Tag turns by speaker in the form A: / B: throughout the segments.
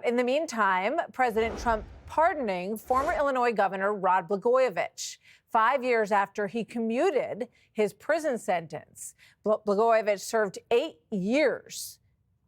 A: out. In the meantime, President Trump pardoning former Illinois Governor Rod Blagojevich 5 years after he commuted his prison sentence. Blagojevich served 8 years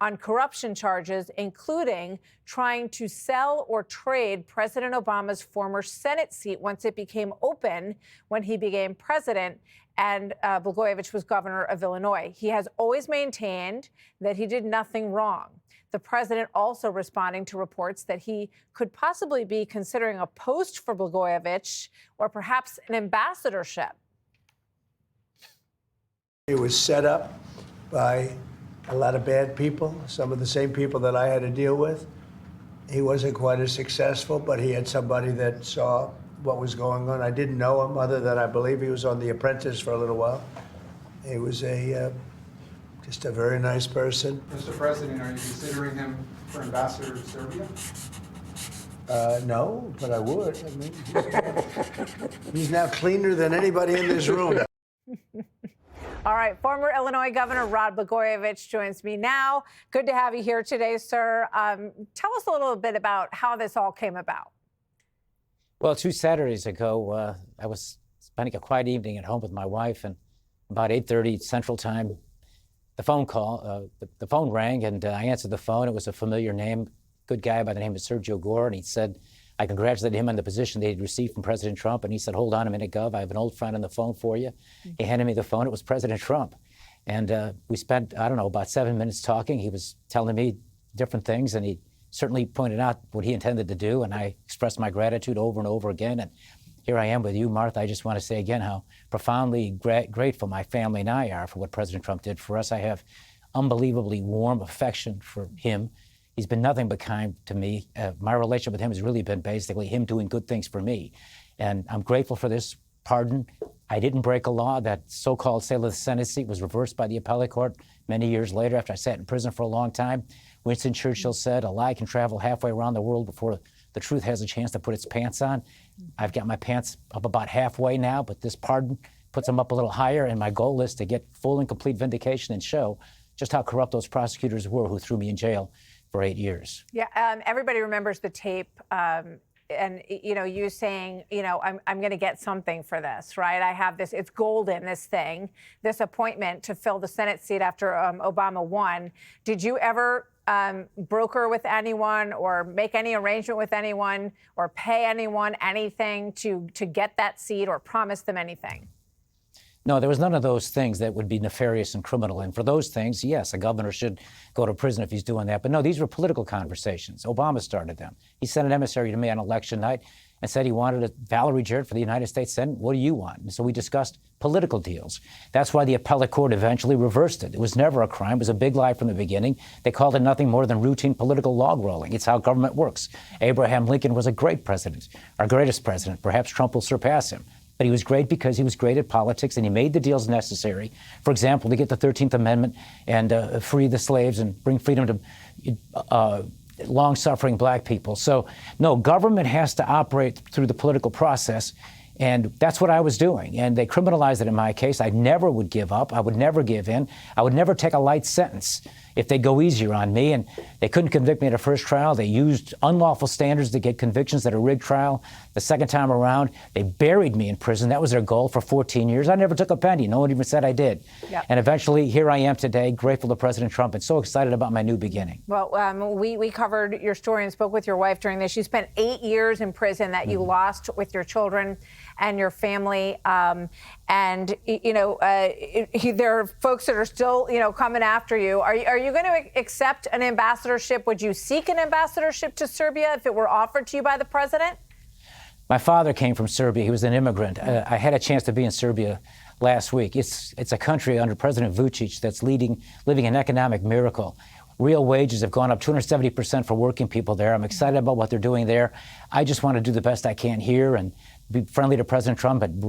A: on corruption charges, including trying to sell or trade President Obama's former Senate seat once it became open when he became president and Blagojevich was governor of Illinois. He has always maintained that he did nothing wrong. The president also responding to reports that he could possibly be considering a post for Blagojevich or perhaps an ambassadorship.
B: It was set up by a lot of bad people, some of the same people that I had to deal with. He wasn't quite as successful, but he had somebody that saw what was going on. I didn't know him other than I believe he was on The Apprentice for a little while. He was just a very nice person.
C: Mr. President, are you considering him for ambassador to Serbia?
B: No, but I would. I mean, he's now cleaner than anybody in this room.
A: All right, former Illinois Governor Rod Blagojevich joins me now. Good to have you here today, sir. Tell us a little bit about how this all came about.
D: Well, 2 Saturdays ago, I was spending a quiet evening at home with my wife, and about 8:30 Central Time, the phone rang, and I answered the phone. It was a familiar name, good guy by the name of Sergio Gore, and he said, I congratulated him on the position they had received from President Trump, and he said, hold on a minute, Gov, I have an old friend on the phone for you. He handed me the phone. It was President Trump. And we spent, I don't know, about 7 minutes talking. He was telling me different things, and he certainly pointed out what he intended to do, and I expressed my gratitude over and over again. And here I am with you, Martha. I just want to say again how profoundly grateful my family and I are for what President Trump did for us. I have unbelievably warm affection for him. He's been nothing but kind to me. My relationship with him has really been basically him doing good things for me. And I'm grateful for this pardon. I didn't break a law. That so-called sale of the Senate seat was reversed by the appellate court many years later after I sat in prison for a long time. Winston Churchill said, a lie can travel halfway around the world before the truth has a chance to put its pants on. I've got my pants up about halfway now, but this pardon puts them up a little higher, and my goal is to get full and complete vindication and show just how corrupt those prosecutors were who threw me in jail for 8 years.
A: Yeah, everybody remembers the tape, and you saying, I'm going to get something for this, right? I have this, it's golden, this thing, this appointment to fill the Senate seat after Obama won. Did you ever broker with anyone or make any arrangement with anyone or pay anyone anything to get that seat or promise them anything?
D: No, there was none of those things that would be nefarious and criminal. And for those things, yes, a governor should go to prison if he's doing that. But no, these were political conversations. Obama started them. He sent an emissary to me on election night and said he wanted Valerie Jarrett for the United States Senate. What do you want? And so we discussed political deals. That's why the appellate court eventually reversed it. It was never a crime. It was a big lie from the beginning. They called it nothing more than routine political log rolling. It's how government works. Abraham Lincoln was a great president, our greatest president. Perhaps Trump will surpass him. But he was great because he was great at politics, and he made the deals necessary, for example, to get the 13th Amendment and free the slaves and bring freedom to long-suffering black people. So, no, government has to operate through the political process, and that's what I was doing. And they criminalized it in my case. I never would give up. I would never give in. I would never take a light sentence if they go easier on me. And they couldn't convict me at a first trial. They used unlawful standards to get convictions at a rigged trial. The second time around, they buried me in prison. That was their goal for 14 years. I never took a penny. No one even said I did. Yep. And eventually, here I am today, grateful to President Trump and so excited about my new beginning.
A: Well, we covered your story and spoke with your wife during this. You spent 8 years in prison that you lost with your children and your family. And there are folks that are still, coming after you. Are you going to accept an ambassadorship? Would you seek an ambassadorship to Serbia if it were offered to you by the president?
D: My father came from Serbia. He was an immigrant. I had a chance to be in Serbia last week. It's a country under President Vučić that's living an economic miracle. Real wages have gone up 270% for working people there. I'm excited about what they're doing there. I just want to do the best I can here and be friendly to President Trump and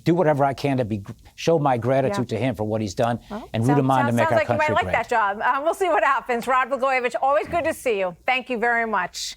D: do whatever I can to show my gratitude to him for what he's done and root him on to make our country great.
A: Sounds like you might like that job. We'll see what happens. Rod Blagojevich, always good to see you. Thank you very much.